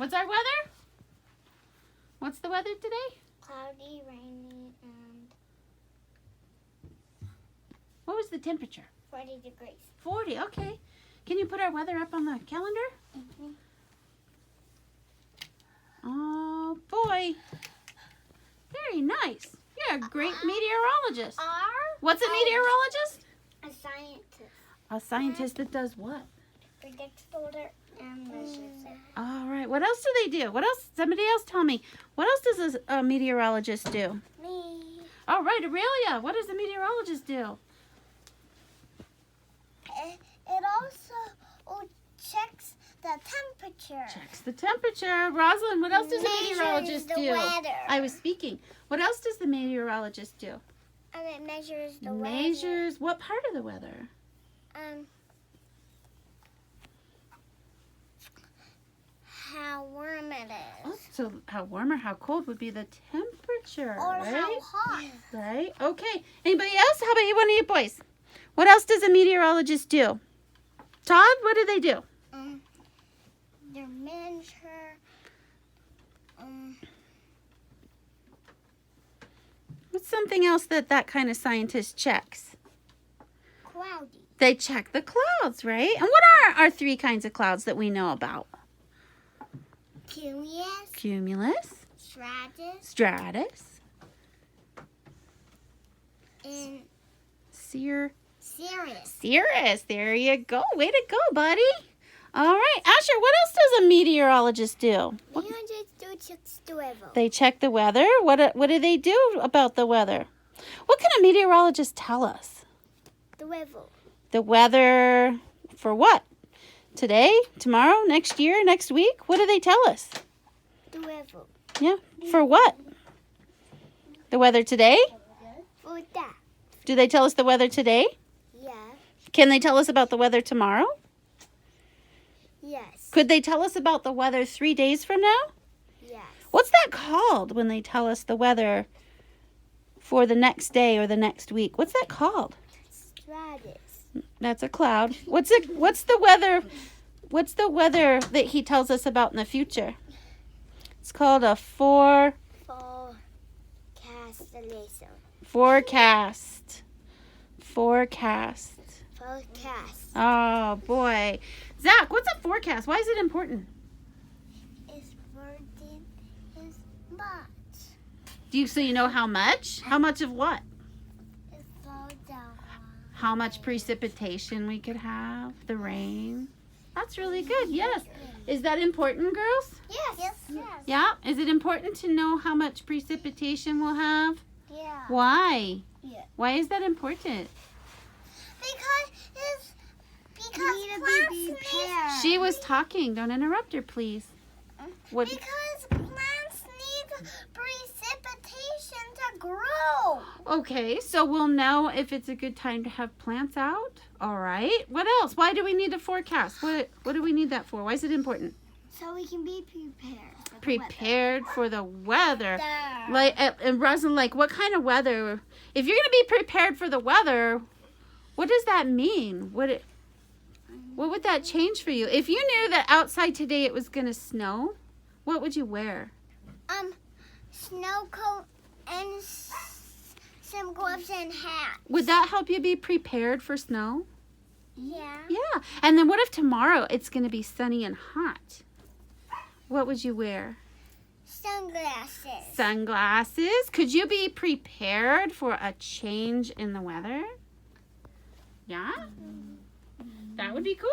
What's our weather? What's the weather today? Cloudy, rainy, and What was the temperature? 40 degrees. 40, okay. Can you put our weather up on the calendar? Mm-hmm. Oh, boy. Very nice. You're a great meteorologist. What's a meteorologist? A scientist. A scientist that does what? Predicts the weather and measures it. All right. What else do they do? What else? Somebody else tell me. What else does a meteorologist do? Me. All right, Aurelia. What does a meteorologist do? It also checks the temperature. Checks the temperature. Rosalind, what else does a Measures meteorologist the do? weather. I was speaking. What else does the meteorologist do? And it measures the weather. Measures what part of the weather? How warm it is. Oh, so how warm or how cold would be the temperature, Or right? how hot. Right. Okay. Anybody else? How about you, one of you boys? What else does a meteorologist do? Todd, what do they do? They measure. What's something else that kind of scientist checks? Cloudy. They check the clouds, right? And what are our three kinds of clouds that we know about? Cumulus. Cumulus, Stratus. stratus, And cirrus. Cirrus. There you go. Way to go, buddy. All right. Asher, what else does a meteorologist do? Meteorologists checks the weather. They check the weather. What do they do about the weather? What can a meteorologist tell us? The weather. The weather for what? Today, tomorrow, next year, next week? What do they tell us? The weather. Yeah. For what? The weather today? For that. Do they tell us the weather today? Yeah. Can they tell us about the weather tomorrow? Yes. Could they tell us about the weather 3 days from now? Yes. What's that called when they tell us the weather for the next day or the next week? What's that called? Stratus. That's a cloud. What's the weather? What's the weather that he tells us about in the future? It's called a forecast. Forecast. Oh boy, Zach, what's a forecast? Why is it important? It's wording is much. So you know how much? How much of what? It's slow down. How much precipitation we could have? The rain. That's really good. Yes. Is that important, girls? Yes. Yeah. Is it important to know how much precipitation we'll have? Yeah. Why? Yeah. Why is that important? Because plants need. She was talking. Don't interrupt her, please. What? Because plants need precipitation to grow. Okay, so we'll know if it's a good time to have plants out. All right. What else? Why do we need a forecast? What do we need that for? Why is it important? So we can be prepared. Prepared for the weather. Weather. Like, and Rosalind, like, what kind of weather? If you're gonna be prepared for the weather, what does that mean? What would that change for you? If you knew that outside today it was gonna snow, what would you wear? Snow coat and some gloves and hat. Would that help you be prepared for snow? Yeah. Yeah. And then what if tomorrow it's gonna be sunny and hot? What would you wear? Sunglasses. Sunglasses. Could you be prepared for a change in the weather? Yeah? That would be cool.